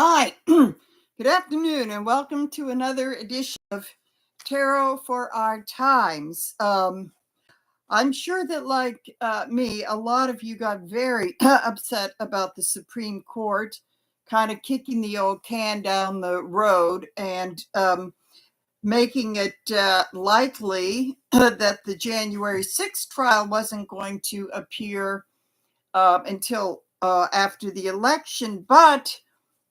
Hi, good afternoon, and welcome to another edition of Tarot for Our Times. I'm sure that, like me, a lot of you got very upset about the Supreme Court kind of kicking the old can down the road and making it likely that the January 6th trial wasn't going to appear until after the election. But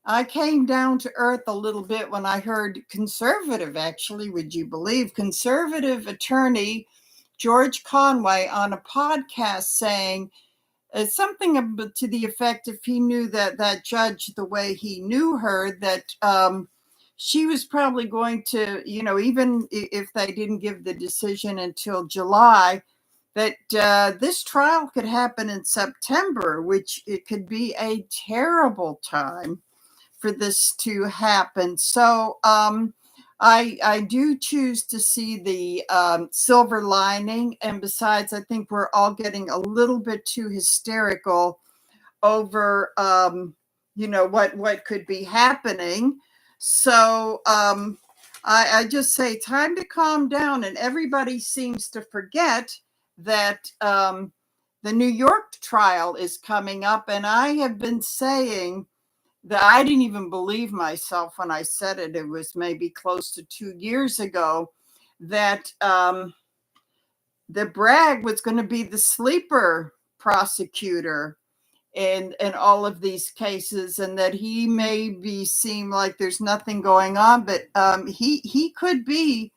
I came down to earth a little bit when I heard conservative, actually, would you believe, conservative attorney George Conway on a podcast saying something to the effect, if he knew that judge the way he knew her, that she was probably going to, even if they didn't give the decision until July, that this trial could happen in September, which it could be a terrible time for this to happen. So I do choose to see the silver lining. And besides, I think we're all getting a little bit too hysterical over, what could be happening. So I just say time to calm down. And everybody seems to forget that the New York trial is coming up. And I have been saying that I didn't even believe myself when I said it. It was maybe close to 2 years ago that Bragg was going to be the sleeper prosecutor in all of these cases, and that he maybe seem like there's nothing going on, but he could be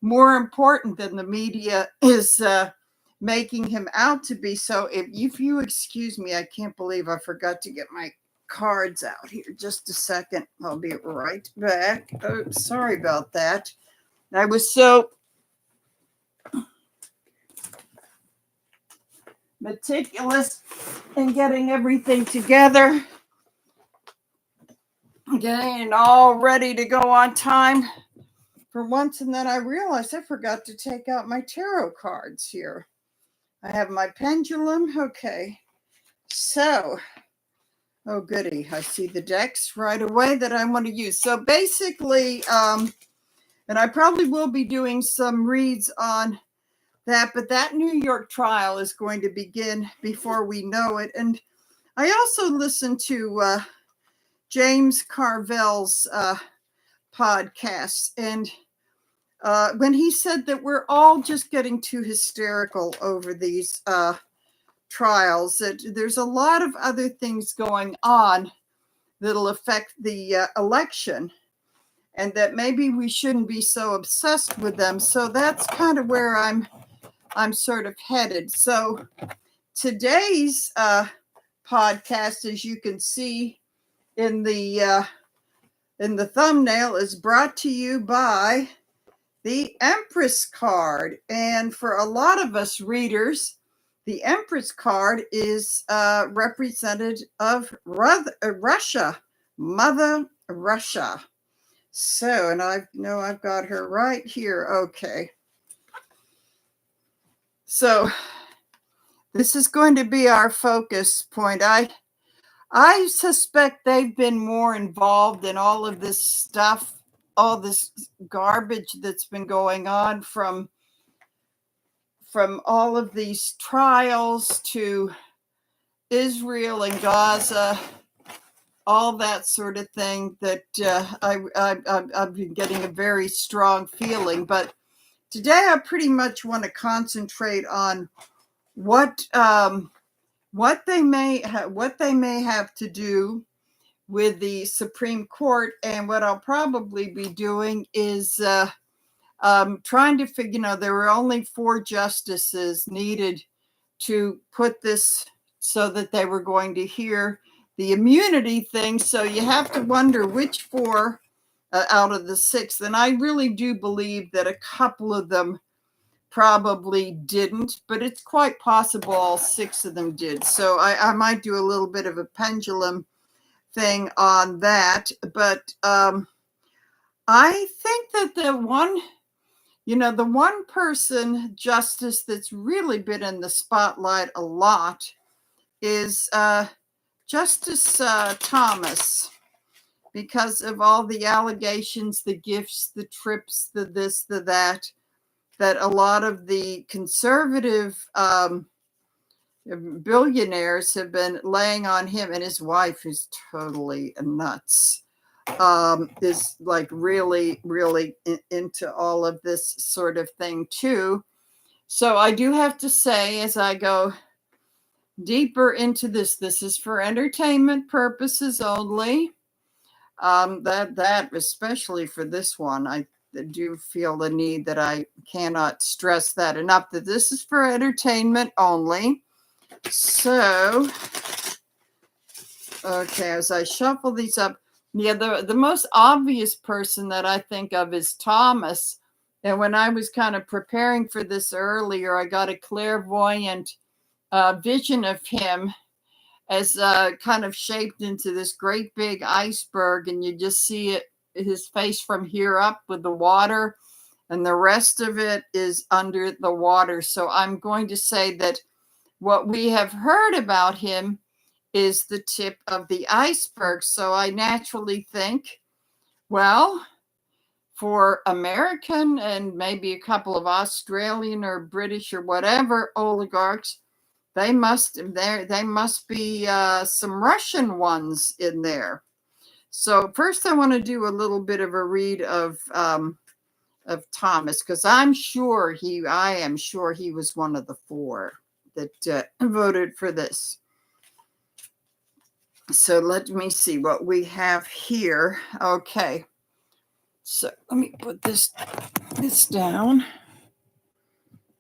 more important than the media is making him out to be. So if you excuse me, I can't believe I forgot to get my cards out here. Just a second. I'll be right back. Oh, sorry about that. I was so meticulous in getting everything together, getting it all ready to go on time for once, and then I realized I forgot to take out my tarot cards here. I have my pendulum. Okay. So, oh goody, I see the decks right away that I want to use. So basically, and I probably will be doing some reads on that, but that New York trial is going to begin before we know it. And I also listened to James Carville's podcast, and when he said that we're all just getting too hysterical over these trials, that there's a lot of other things going on that'll affect the election, and that maybe we shouldn't be so obsessed with them. So that's kind of where I'm sort of headed. So today's podcast, as you can see in the thumbnail, is brought to you by the Empress card. And for a lot of us readers, the Empress card is representative of Russia, Mother Russia. So, and I've got her right here. Okay. So this is going to be our focus point. I suspect they've been more involved in all of this stuff, all this garbage that's been going on from all of these trials to Israel and Gaza, all that sort of thing, that I've been getting a very strong feeling. But today I pretty much want to concentrate on what they may have to do with the Supreme Court. And what I'll probably be doing is trying to figure, there were only 4 justices needed to put this so that they were going to hear the immunity thing. So you have to wonder which 4 out of the 6. And I really do believe that a couple of them probably didn't, but it's quite possible all 6 of them did. So I might do a little bit of a pendulum thing on that. But I think that the one person justice that's really been in the spotlight a lot is Justice Thomas, because of all the allegations, the gifts, the trips, the this, the that a lot of the conservative billionaires have been laying on him, and his wife, who's totally nuts, is like really, really into all of this sort of thing too. So I do have to say, as I go deeper into this is for entertainment purposes only. That especially for this one, I do feel the need that I cannot stress that enough, that this is for entertainment only. So, okay, as I shuffle these up, yeah, the most obvious person that I think of is Thomas. And when I was kind of preparing for this earlier, I got a clairvoyant vision of him as kind of shaped into this great big iceberg, and you just see it, his face from here up with the water, and the rest of it is under the water. So I'm going to say that what we have heard about him is the tip of the iceberg. So I naturally think, well, for American and maybe a couple of Australian or British or whatever oligarchs, they must be some Russian ones in there. So first, I want to do a little bit of a read of Thomas, because I am sure he was one of the four that voted for this. So let me see what we have here. Okay, so let me put this down.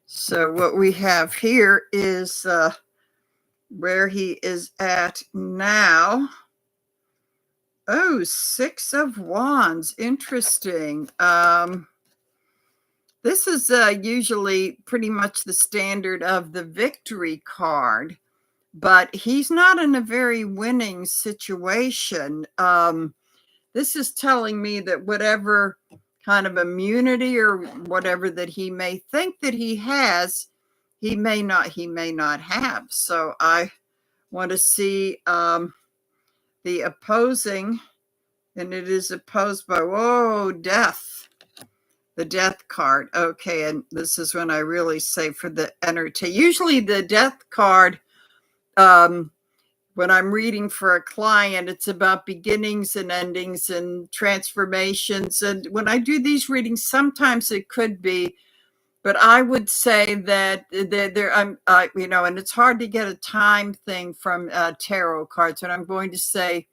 So what we have here is where he is at now. Oh, 6 of Wands. Interesting. This is usually pretty much the standard of the victory card, but he's not in a very winning situation. This is telling me that whatever kind of immunity or whatever that he may think that he has, he may not have. So I want to see the opposing, and it is opposed by, whoa, death. The death card. Okay, and this is when I really say for the entertainment. Usually the death card, when I'm reading for a client, it's about beginnings and endings and transformations. And when I do these readings, sometimes it could be, but I would say that I'm, and it's hard to get a time thing from tarot cards. And I'm going to say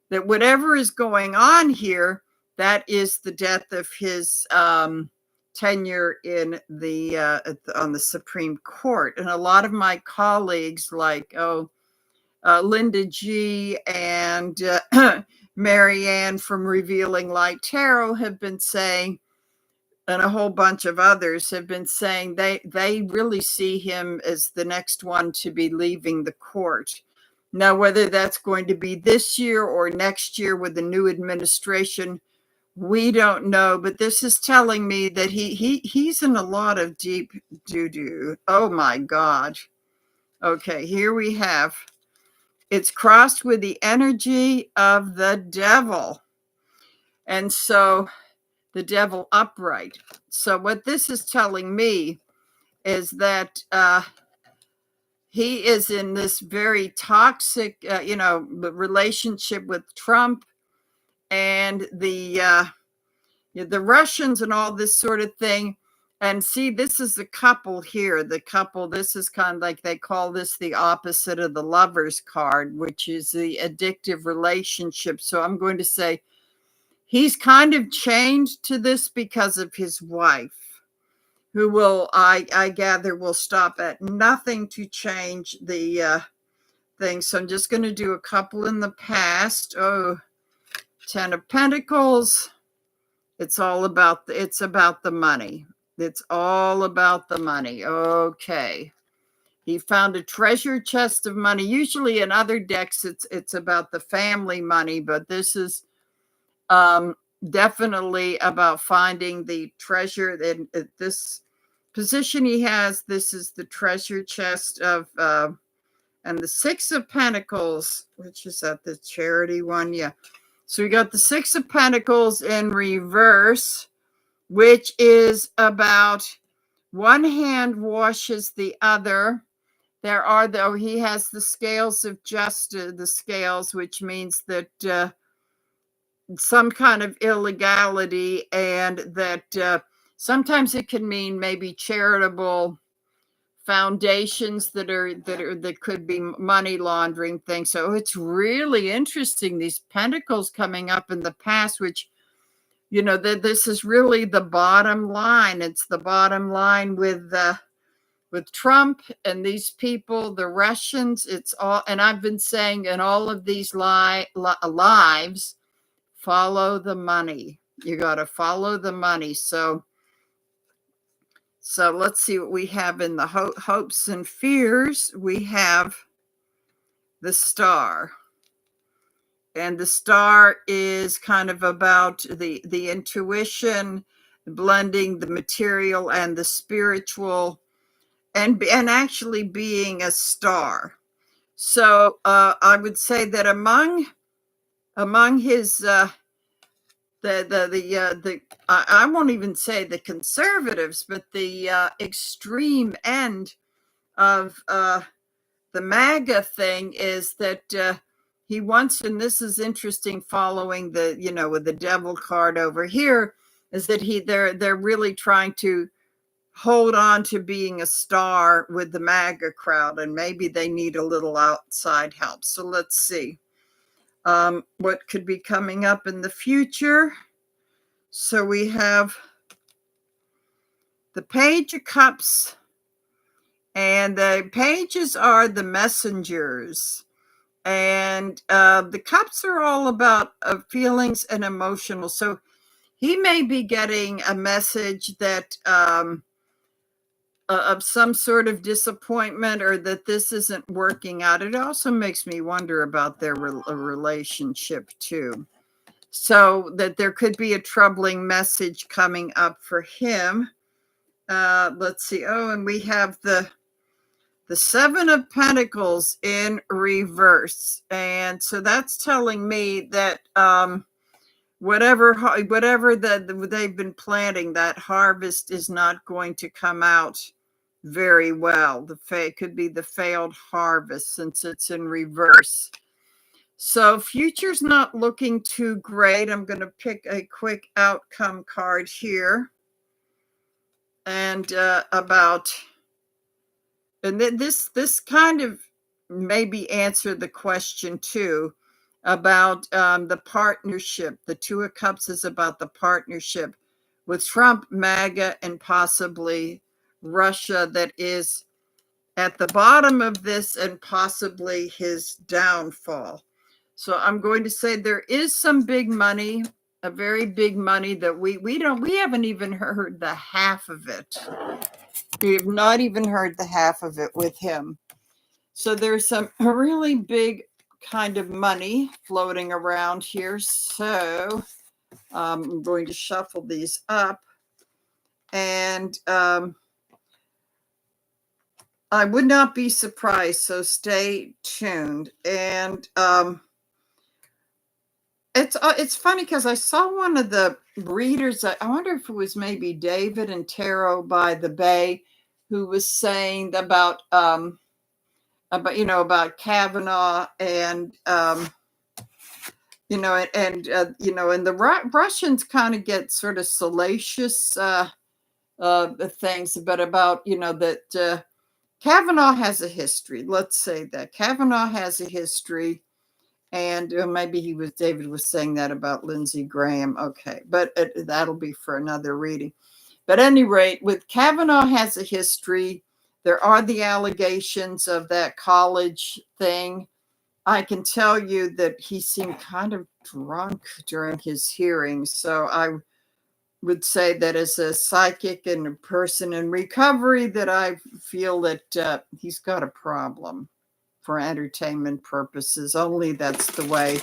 that whatever is going on here, that is the death of his tenure in on the Supreme Court. And a lot of my colleagues, like Linda G. and Marianne from Revealing Light Tarot, have been saying, and a whole bunch of others have been saying, they really see him as the next one to be leaving the court. Now, whether that's going to be this year or next year with the new administration, we don't know. But this is telling me that he's in a lot of deep doo-doo. Oh my God. Okay, here we have, it's crossed with the energy of the devil. And so the devil upright. So what this is telling me is that he is in this very toxic, relationship with Trump and the Russians and all this sort of thing. And see, this is the couple here. The couple, this is kind of like, they call this the opposite of the Lovers card, which is the addictive relationship. So I'm going to say he's kind of changed to this because of his wife, who will, I gather, will stop at nothing to change the thing. So I'm just going to do a couple in the past. Oh, 10 of Pentacles. It's about the money. It's all about the money. Okay. He found a treasure chest of money. Usually in other decks, it's about the family money, but this is definitely about finding the treasure. And this position he has, this is the treasure chest of, and the 6 of Pentacles, which is at the charity one. Yeah. So we got the Six of Pentacles in reverse, which is about one hand washes the other. There are, though, he has the scales of justice, the scales, which means that some kind of illegality, and that sometimes it can mean maybe charitable foundations that could be money laundering things. So it's really interesting, these pentacles coming up in the past, which, you know, that this is really the bottom line. It's the bottom line with Trump and these people, the Russians. It's all, and I've been saying in all of these lives, follow the money. You got to follow the money. So let's see what we have in the hopes and fears. We have the Star. And the Star is kind of about the intuition, blending the material and the spiritual, and actually being a star. So I would say that among his I won't even say the conservatives, but the extreme end of the MAGA thing is that he wants, and this is interesting, following the, you know, with the devil card over here, is that they're really trying to hold on to being a star with the MAGA crowd, and maybe they need a little outside help. So let's see what could be coming up in the future. So we have the Page of Cups, and the pages are the messengers, and the cups are all about feelings and emotional. So he may be getting a message that of some sort of disappointment, or that this isn't working out. It also makes me wonder about their relationship too. So that there could be a troubling message coming up for him. Let's see. Oh, and we have the Seven of Pentacles in reverse. And so that's telling me that whatever that they've been planting, that harvest is not going to come out very well. It could be the failed harvest, since it's in reverse. So future's not looking too great. I'm going to pick a quick outcome card here. And this kind of maybe answer the question too, about the partnership. The Two of Cups is about the partnership with Trump, MAGA, and possibly Russia, that is at the bottom of this, and possibly his downfall. So I'm going to say there is some big money, a very big money, that we haven't even heard the half of it. We have not even heard the half of it with him. So there's a really big kind of money floating around here. So I'm going to shuffle these up, and I would not be surprised. So stay tuned. And it's funny, because I saw one of the readers, I wonder if it was maybe David and Tarot by the Bay, who was saying about Kavanaugh, and and the Russians kind of get sort of salacious things, but about that Kavanaugh has a history. Let's say that Kavanaugh has a history. And maybe David was saying that about Lindsey Graham. Okay, but that'll be for another reading. But at any rate, with Kavanaugh has a history. There are the allegations of that college thing. I can tell you that he seemed kind of drunk during his hearing. So I would say that as a psychic and a person in recovery, that I feel that he's got a problem for entertainment purposes only. That's the way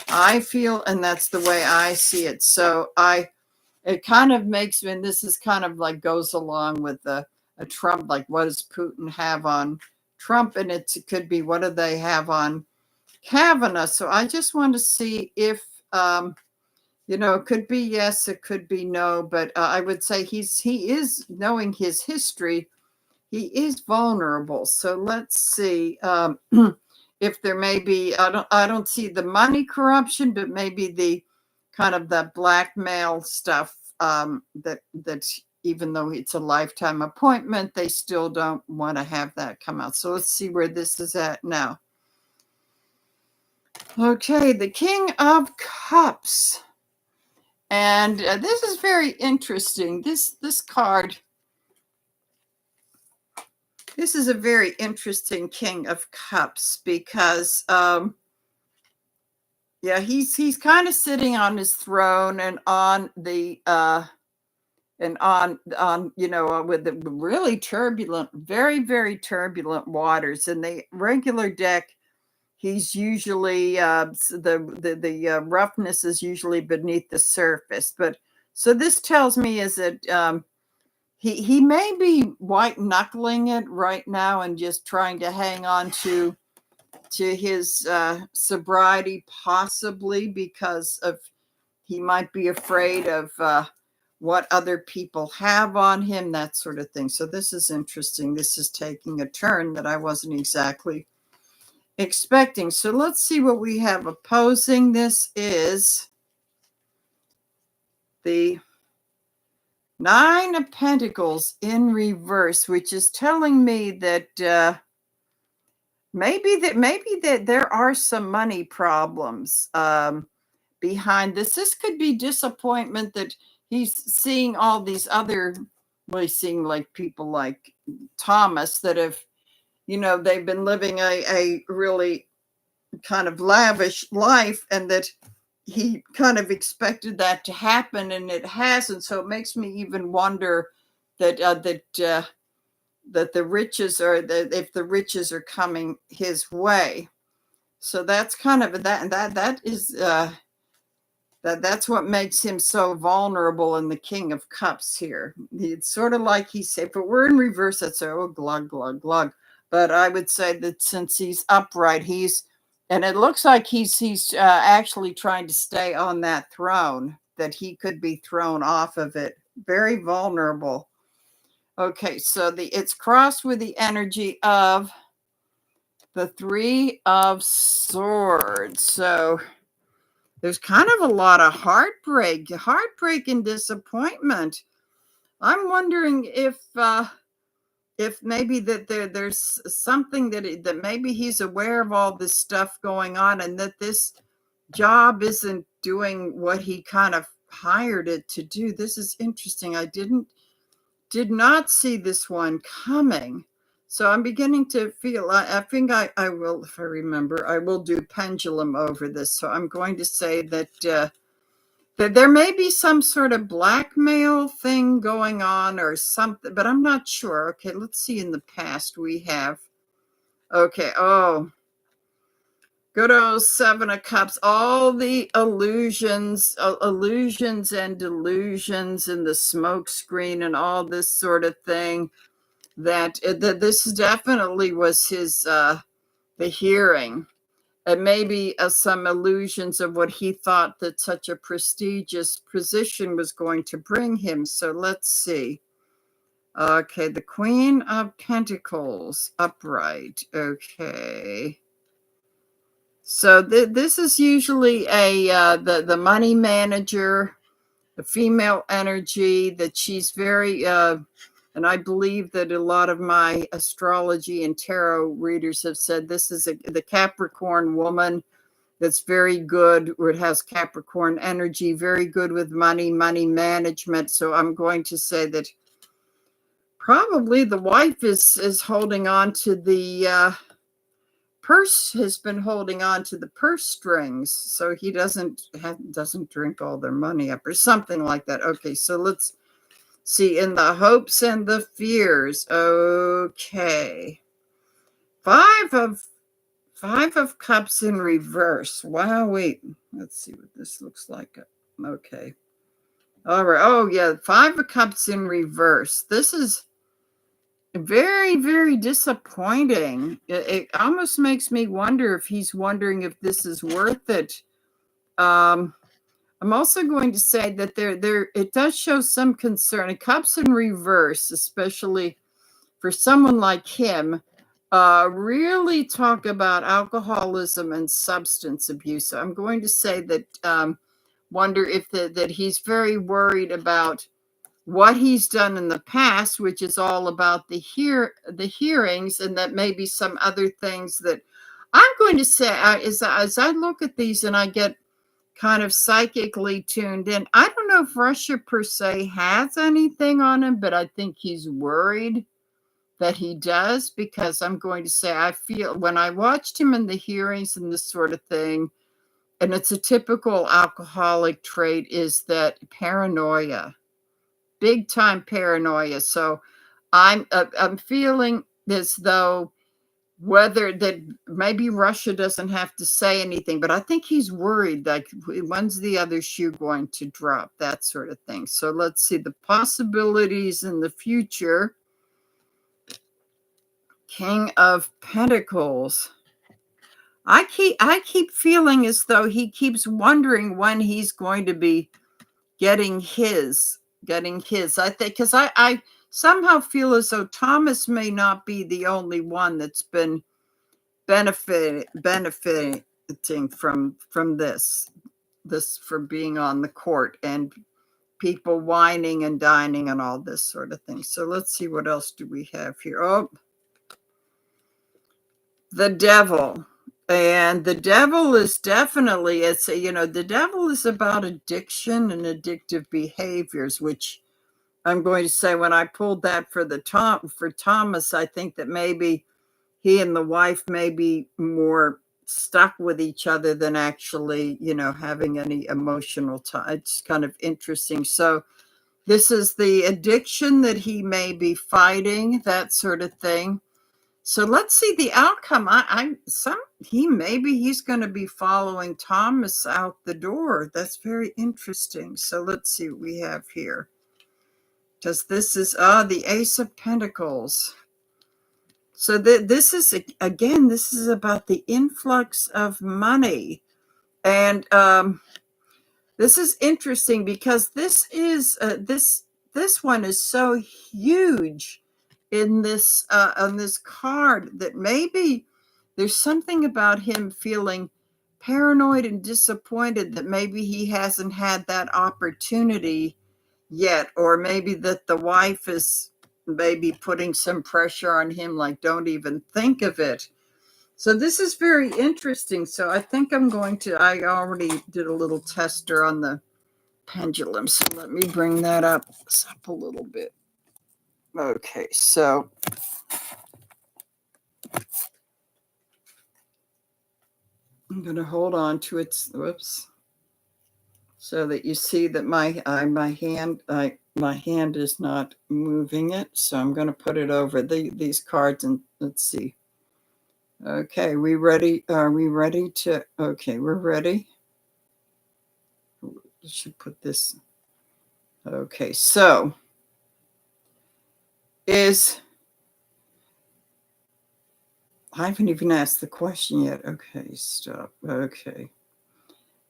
I feel, and that's the way I see it. So it kind of makes me, and this is kind of like goes along with a Trump, like what does Putin have on Trump? And it could be, what do they have on Kavanaugh? So I just want to see if It could be yes, it could be no, but I would say he is, knowing his history, he is vulnerable. So let's see if there may be. I don't see the money corruption, but maybe the kind of the blackmail stuff, that even though it's a lifetime appointment, they still don't want to have that come out. So let's see where this is at now. Okay, the King of Cups. And this is very interesting. This card, this is a very interesting King of Cups because, yeah, he's kind of sitting on his throne and on the with the really turbulent, very very turbulent waters. In the regular deck, he's usually the roughness is usually beneath the surface. But so this tells me is that he may be white knuckling it right now and just trying to hang on to his sobriety, possibly because of he might be afraid of what other people have on him, that sort of thing. So this is interesting. This is taking a turn that I wasn't exactly expecting. So let's see what we have opposing. This is the Nine of Pentacles in reverse, which is telling me that maybe that there are some money problems behind this. This could be disappointment that he's seeing all these other, well, he's seeing like people like Thomas that have, they've been living a really kind of lavish life, and that he kind of expected that to happen and it hasn't. So it makes me even wonder that that the riches are, that if the riches are coming his way. So that's kind of that is that's what makes him so vulnerable in the King of Cups here. It's sort of like he said, but we're in reverse. That's glug glug glug. But I would say that since he's upright, and it looks like he's actually trying to stay on that throne, that he could be thrown off of it. Very vulnerable. Okay, so it's crossed with the energy of the Three of Swords. So there's kind of a lot of heartbreak and disappointment. I'm wondering if maybe that there's something that maybe he's aware of all this stuff going on, and that this job isn't doing what he kind of hired it to do. This is interesting. I did not see this one coming. So I'm beginning to feel, I think I will, if I remember, I will do pendulum over this. So I'm going to say that that there may be some sort of blackmail thing going on or something, but I'm not sure. Okay, let's see. In the past we have, okay, good old Seven of Cups, all the illusions and delusions and the smoke screen and all this sort of thing, that this definitely was his, the hearing. And maybe some illusions of what he thought that such a prestigious position was going to bring him. So let's see. Okay, the Queen of Pentacles upright. Okay. So this is usually the money manager, the female energy, that she's very and I believe that a lot of my astrology and tarot readers have said this is the Capricorn woman that's very good, or it has Capricorn energy, very good with money management. So I'm going to say that probably the wife is holding on to the purse, has been holding on to the purse strings, so he doesn't drink all their money up or something like that. Okay, so let's see, in the hopes and the fears. Okay. Five of Cups in reverse. Wow, wait. Let's see what this looks like. Okay. All right. Oh, yeah. Five of Cups in reverse. This is very, very disappointing. It almost makes me wonder if he's wondering if this is worth it. I'm also going to say that there it does show some concern. It comes in reverse, especially for someone like him. Really talk about alcoholism and substance abuse. So I'm going to say that wonder if that he's very worried about what he's done in the past, which is all about the hearings, and that maybe some other things that I'm going to say as I look at these and I get kind of psychically tuned in. I don't know if Russia per se has anything on him, but I think he's worried that he does, because I'm going to say I feel when I watched him in the hearings and this sort of thing, and it's a typical alcoholic trait, is that paranoia, big time paranoia. So I'm feeling as though whether that maybe Russia doesn't have to say anything, but I think he's worried, like, when's the other shoe going to drop, that sort of thing. So let's see the possibilities in the future. King of Pentacles. I keep feeling as though he keeps wondering when he's going to be getting his. I think because I somehow feel as though Thomas may not be the only one that's been benefiting from this from being on the court and people whining and dining and all this sort of thing. So let's see, what else do we have here? Oh, the devil. And the devil is definitely, the devil is about addiction and addictive behaviors, which I'm going to say when I pulled that for Thomas, I think that maybe he and the wife may be more stuck with each other than actually, having any emotional time. It's kind of interesting. So this is the addiction that he may be fighting, that sort of thing. So let's see the outcome. He's going to be following Thomas out the door. That's very interesting. So let's see what we have here. Because this is the Ace of Pentacles. So this is about the influx of money, and this is interesting because this one is so huge in this on this card that maybe there's something about him feeling paranoid and disappointed that maybe he hasn't had that opportunity yet, or maybe that the wife is maybe putting some pressure on him, like, don't even think of it. So this is very interesting. So I think I already did a little tester on the pendulum, so let me bring that up a little bit. Okay, so I'm going to hold on to it, so that you see that my hand is not moving it. So I'm going to put it over these cards, and let's see. Okay, we ready? Are we ready to? Okay, we're ready. I should put this. Okay, so I haven't even asked the question yet. Okay, stop. Okay.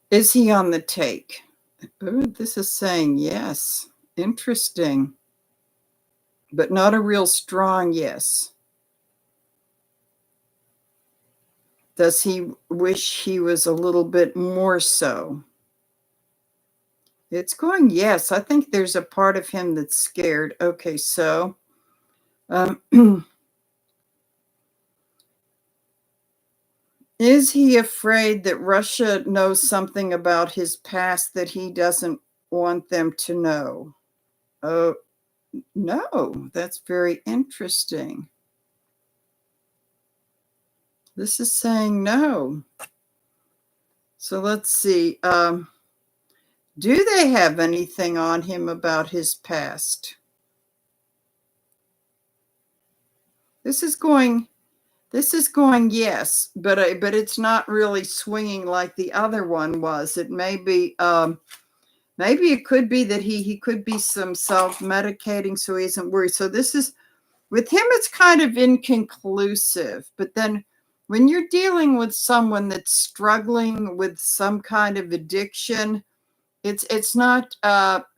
Is he on the take? Ooh, this is saying yes. Interesting. But not a real strong yes. Does he wish he was a little bit more so? It's going yes. I think there's a part of him that's scared. Okay, so is he afraid that Russia knows something about his past that he doesn't want them to know? Oh, no, that's very interesting. This is saying no. So let's see. Do they have anything on him about his past? This is going yes, but it's not really swinging like the other one was. It may be maybe it could be that he could be some self-medicating, so he isn't worried. So this is, with him, it's kind of inconclusive. But then when you're dealing with someone that's struggling with some kind of addiction, it's not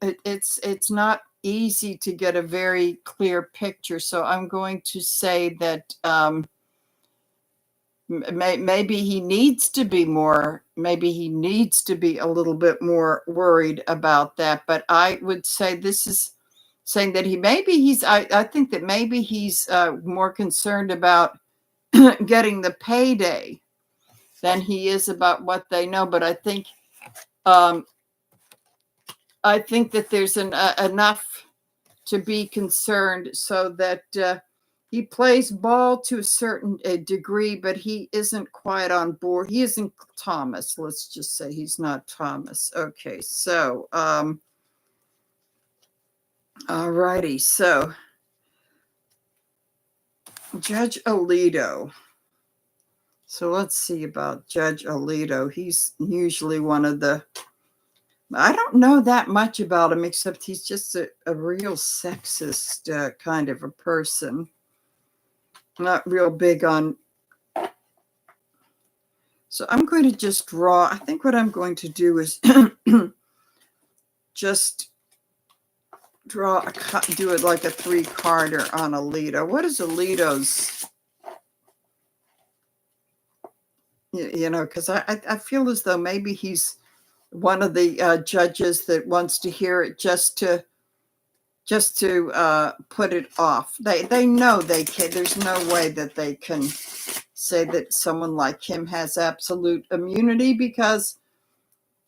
it's not easy to get a very clear picture. So I'm going to say that maybe he needs to be more, maybe he needs to be a little bit more worried about that. But I would say this is saying that I think that maybe he's more concerned about getting the payday than he is about what they know. But I think that there's enough to be concerned, so that he plays ball to a certain degree, but he isn't quite on board. He isn't Thomas. Let's just say he's not Thomas. Okay, so all righty. So Judge Alito. So let's see about Judge Alito. He's usually one of the, I don't know that much about him, except he's just a real sexist kind of a person. Not real big on. So I'm going to just draw. I think what I'm going to do is just do it like a 3-carder on Alito. What is Alito's? Because I feel as though maybe he's one of the judges that wants to hear it just to put it off. They know they can. There's no way that they can say that someone like him has absolute immunity, because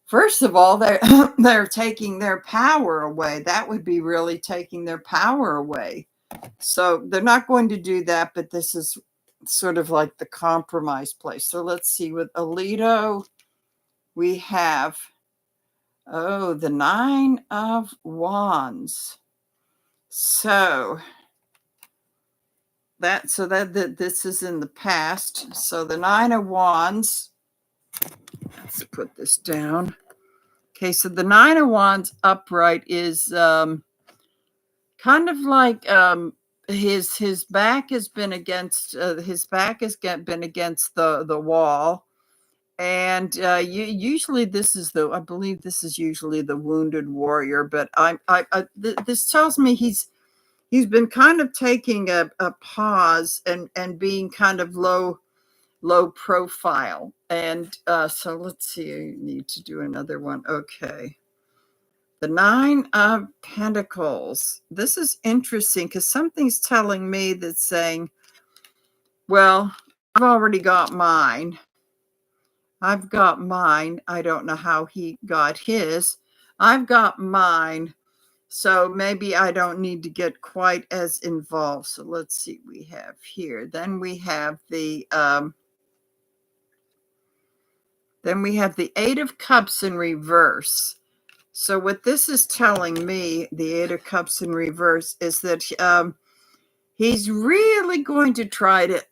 first of all, they're taking their power away. That would be really taking their power away. So they're not going to do that, but this is sort of like the compromise place. So let's see, with Alito, we have, the 9 of Wands. So that this is in the past. So the 9 of Wands, let's put this down. Okay, so the 9 of Wands upright is kind of like his back has been against been against the wall, and usually I believe this is usually the wounded warrior. But this tells me he's been kind of taking a pause and being kind of low profile. And so let's see, I need to do another one. Okay. The 9 of Pentacles. This is interesting because something's telling me that's saying, well, I've already got mine. I've got mine. I don't know how he got his. I've got mine. So maybe I don't need to get quite as involved. So let's see what we have here. Then we have the 8 of Cups in reverse. So what this is telling me, the 8 of Cups in reverse, is that he's really going to try to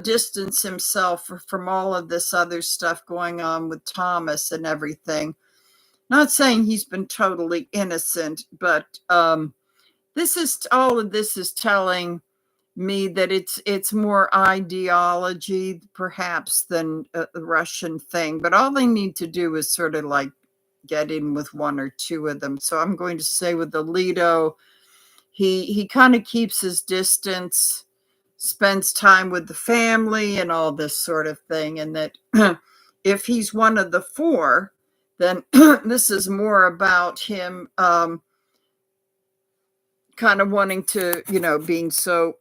distance himself from all of this other stuff going on with Thomas and everything. Not saying he's been totally innocent, but all of this is telling me that it's more ideology perhaps than a Russian thing. But all they need to do is sort of like get in with 1 or 2 of them. So I'm going to say with Alito, he kind of keeps his distance, spends time with the family and all this sort of thing. And that if he's one of the 4, then this is more about him kind of wanting to, being so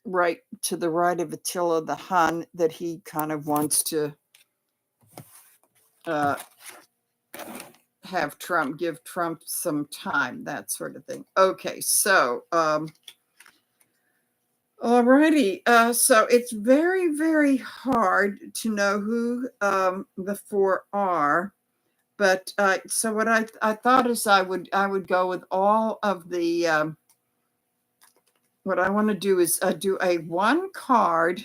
right to the right of Attila the Hun that he kind of wants to give Trump some time, that sort of thing. Okay, so alrighty, so it's very, very hard to know who the 4 are, but so what I thought is I would go with all of the. What I want to do is do a 1 card.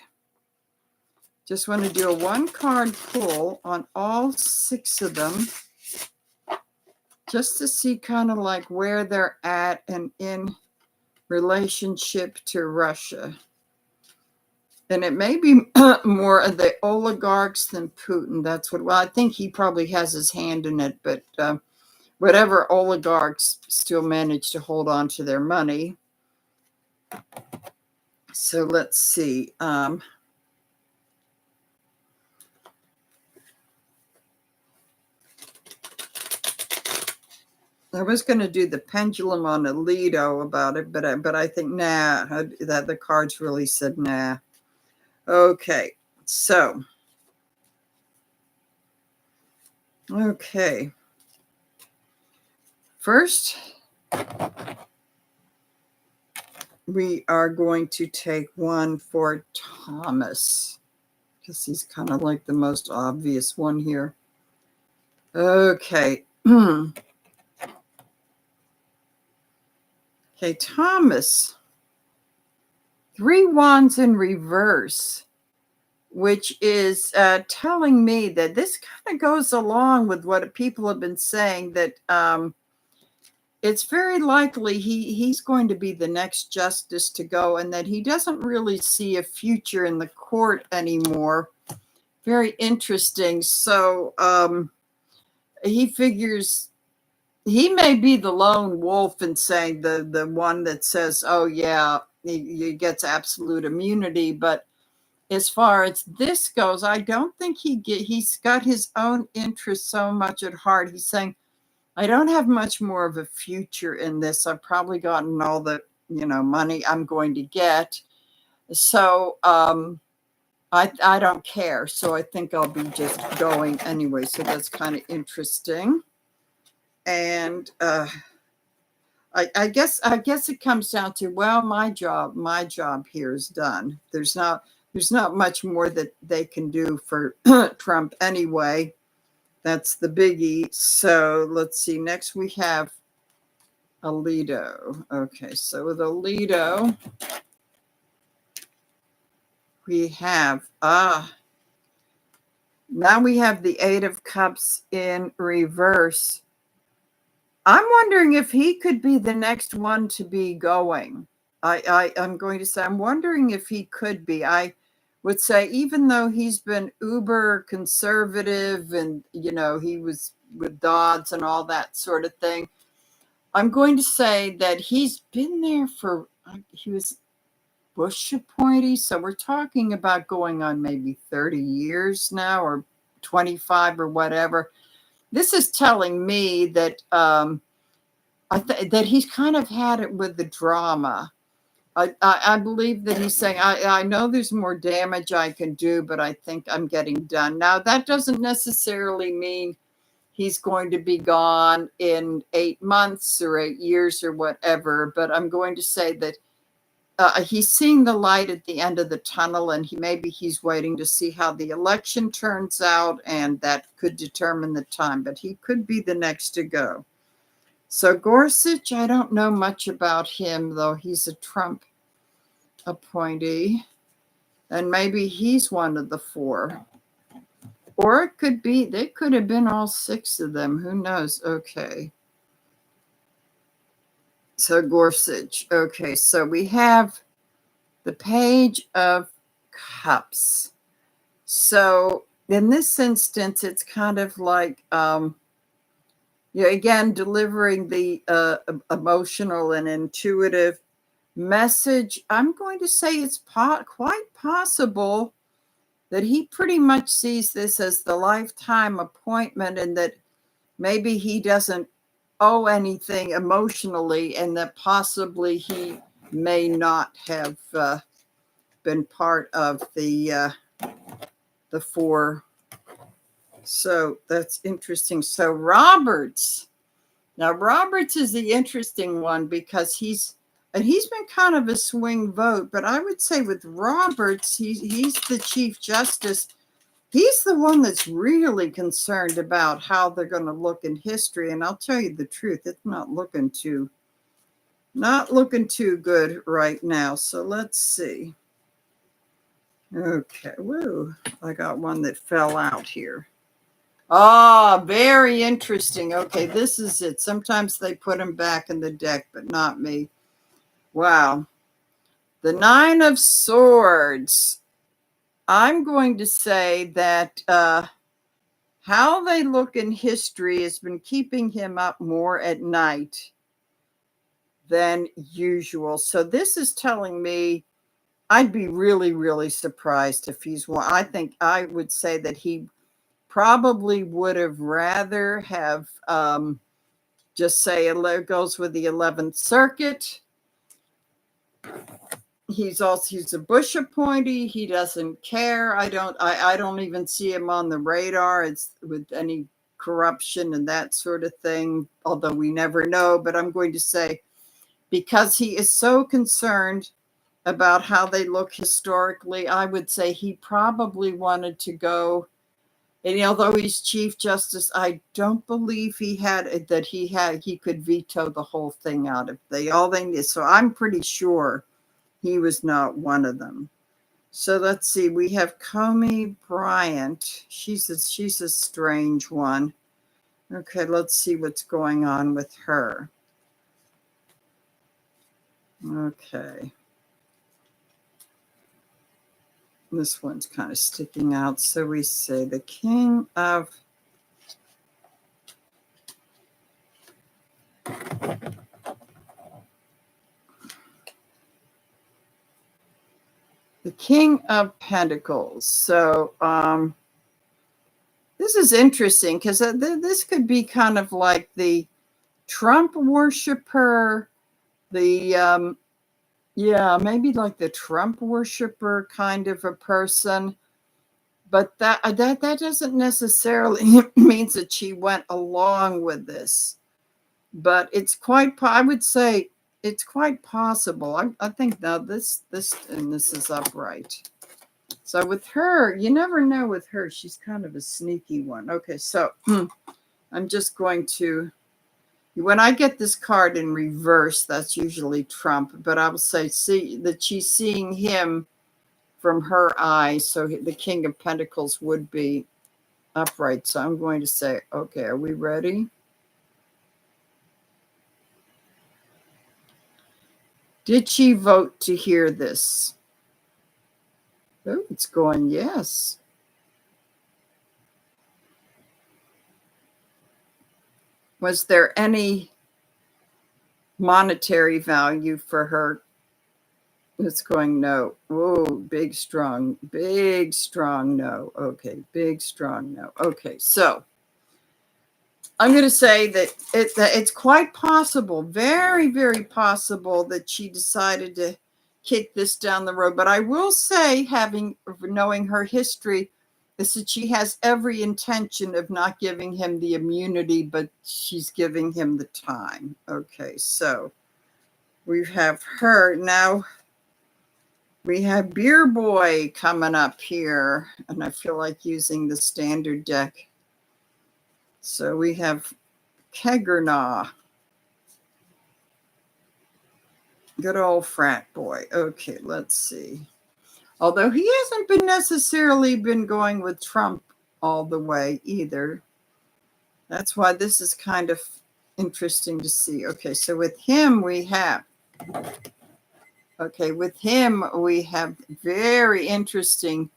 Just want to do a 1 card pull on all 6 of them, just to see kind of like where they're at and in relationship to Russia. And it may be more of the oligarchs than Putin. That's what, well, I think he probably has his hand in it, but whatever oligarchs still manage to hold on to their money. So let's see. I was going to do the pendulum on Alito about it, but I think nah, that the cards really said nah. Okay, so okay. First, we are going to take one for Thomas, because he's kind of like the most obvious one here. Okay. Okay, Thomas. 3 wands in reverse, which is telling me that this kind of goes along with what people have been saying, that it's very likely he's going to be the next justice to go, and that he doesn't really see a future in the court anymore. Very interesting. So he figures he may be the lone wolf in saying the one that says, oh yeah, he gets absolute immunity. But as far as this goes, I don't think he's got his own interests so much at heart. He's saying, I don't have much more of a future in this. I've probably gotten all the money I'm going to get. So I don't care. So I think I'll be just going anyway. So that's kind of interesting. And I guess it comes down to, well, my job here is done. There's not much more that they can do for Trump anyway. That's the biggie. So let's see. Next we have Alito. Okay, so with Alito, we have now we have the 8 of Cups in reverse. I'm wondering if he could be the next one to be going. I'm going to say, I'm wondering if he could be. I would say, even though he's been uber conservative and, he was with Dodds and all that sort of thing, I'm going to say that he's been there he was Bush appointee. So we're talking about going on maybe 30 years now, or 25 or whatever. This is telling me that that he's kind of had it with the drama. I believe that he's saying, I know there's more damage I can do, but I think I'm getting done. Now, that doesn't necessarily mean he's going to be gone in 8 months or 8 years or whatever, but I'm going to say that he's seeing the light at the end of the tunnel, and maybe he's waiting to see how the election turns out, and that could determine the time, but he could be the next to go. So Gorsuch, I don't know much about him, though he's a Trump appointee, and maybe he's one of the 4. Or it could be, they could have been all 6 of them. Who knows? Okay. So Gorsuch. Okay, so we have the Page of Cups. So in this instance, it's kind of like, again, delivering the emotional and intuitive message. I'm going to say it's quite possible that he pretty much sees this as the lifetime appointment, and that maybe he doesn't owe anything emotionally, and that possibly he may not have been part of the 4. So that's interesting. So Roberts. Now, Roberts is the interesting one, because he's been kind of a swing vote, but I would say with Roberts, he's the Chief Justice. He's the one that's really concerned about how they're going to look in history. And I'll tell you the truth, it's not looking too good right now. So let's see. Okay, whoa, I got one that fell out here. Ah, very interesting. Okay, this is it. Sometimes they put them back in the deck, but not me. Wow. The 9 of Swords. I'm going to say that how they look in history has been keeping him up more at night than usual. So this is telling me I'd be really, really surprised if he's one. I think I would say that he probably would have rather have just say it goes with the 11th Circuit. He's a Bush appointee. He doesn't care. I don't even see him on the radar. It's with any corruption and that sort of thing, although we never know. But I'm going to say, because he is so concerned about how they look historically, I would say he probably wanted to go. And although he's Chief Justice, I don't believe he could veto the whole thing out if they need. So I'm pretty sure he was not one of them. So let's see. We have Comey Bryant. She's a strange one. Okay, let's see what's going on with her. Okay. This one's kind of sticking out. So we say the King of Pentacles. So this is interesting because this could be kind of like the Trump worshiper, maybe like the Trump worshiper kind of a person. But that doesn't necessarily means that she went along with this. But I would say it's quite possible. I think now this is upright. So with her, you never know with her. She's kind of a sneaky one. Okay, so I'm just going to, when I get this card in reverse, that's usually Trump. But I will say, see that she's seeing him from her eyes. So the King of Pentacles would be upright. So I'm going to say, okay, are we ready? Did she vote to hear this? Oh, it's going yes. Was there any monetary value for her? It's going no. Oh, big, strong no. Okay, big, strong no. Okay, so I'm going to say that it's quite possible, very, very possible that she decided to kick this down the road. But I will say, knowing her history, is that she has every intention of not giving him the immunity, but she's giving him the time. Okay, so we have her. Now we have Beer Boy coming up here, and I feel like using the standard deck. So we have Keggernaw. Good old frat boy. Okay, let's see. Although he hasn't necessarily been going with Trump all the way either. That's why this is kind of interesting to see. Okay, so with him we have very interesting,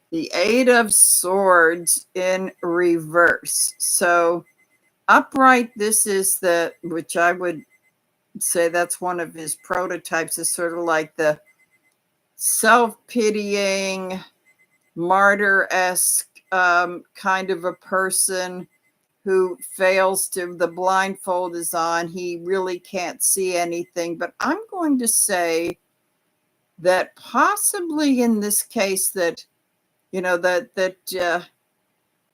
the Eight of Swords in reverse. So upright, this is which I would say that's one of his prototypes, is sort of like the self-pitying, martyr-esque kind of a person who fails to, the blindfold is on, he really can't see anything. But I'm going to say that possibly in this case that, in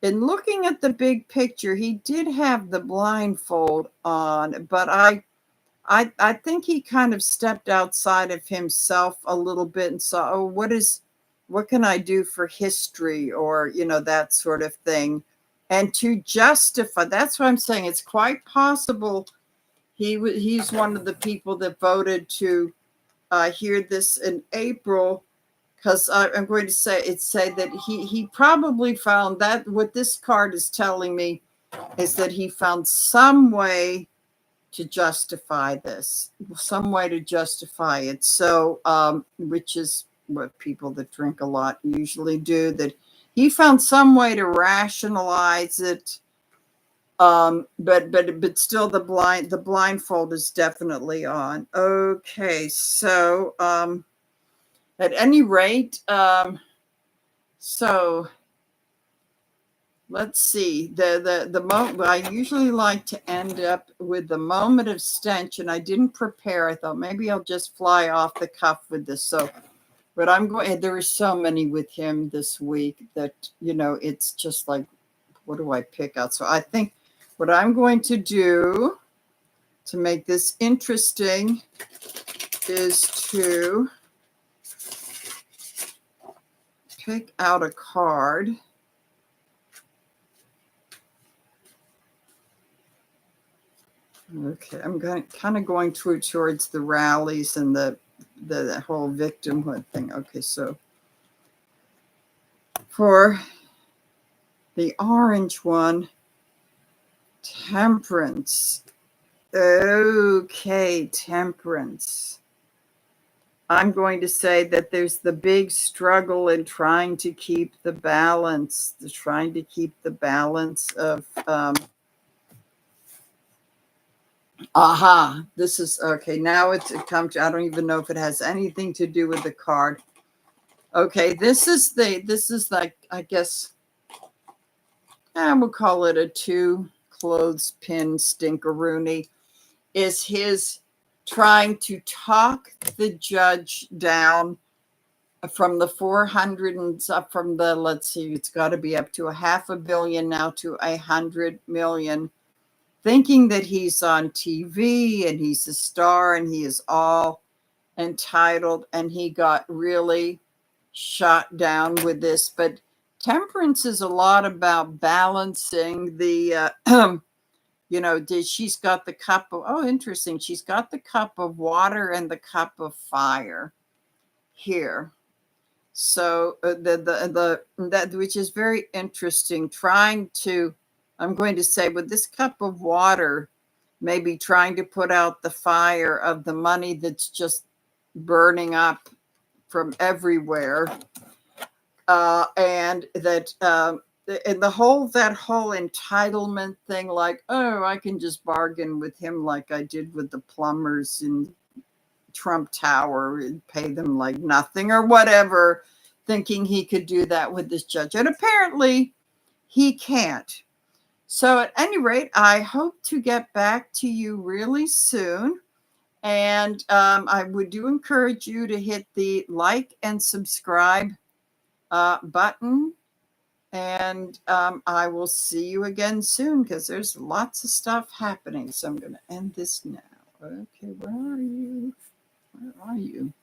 looking at the big picture, he did have the blindfold on, but I think he kind of stepped outside of himself a little bit and saw, oh, what can I do for history, or, that sort of thing. And to justify, that's what I'm saying. It's quite possible he's one of the people that voted to hear this in April, because I'm going to say that he probably found that what this card is telling me is that he found some way to justify this, some way to justify it. So, which is what people that drink a lot usually do, that he found some way to rationalize it. But still the blindfold is definitely on. Okay, so at any rate, so let's see. The moment I usually like to end up with the moment of stench, and I didn't prepare. I thought maybe I'll just fly off the cuff with this. So, but I'm going. There were so many with him this week that it's just like, what do I pick out? So I think what I'm going to do to make this interesting is to pick out a card. Okay, I'm kind of going towards the rallies and the whole victimhood thing. Okay, so for the orange one, temperance. Okay, temperance. I'm going to say that there's the big struggle in trying to keep the balance, of this is okay. Now it comes to, I don't even know if it has anything to do with the card. Okay, this is like, I guess, we'll call it a 2 clothespin stinkeroonie, is his trying to talk the judge down from the 400 and up from the, let's see, it's got to be up to $500 million now to $100 million, thinking that he's on TV and he's a star and he is all entitled, and he got really shot down with this. But temperance is a lot about balancing the she's got the cup of, oh, interesting, she's got the cup of water and the cup of fire here. So that, which is very interesting, trying to, I'm going to say, with this cup of water, maybe trying to put out the fire of the money that's just burning up from everywhere, and that and that whole entitlement thing, like, oh, I can just bargain with him like I did with the plumbers in Trump Tower and pay them like nothing or whatever, thinking he could do that with this judge. And apparently he can't. So at any rate, I hope to get back to you really soon. And I would do encourage you to hit the like and subscribe button. And I will see you again soon, because there's lots of stuff happening. So I'm going to end this now. Okay, where are you? Where are you?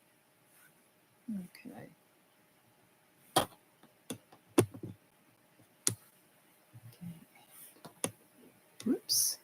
Okay. Whoops.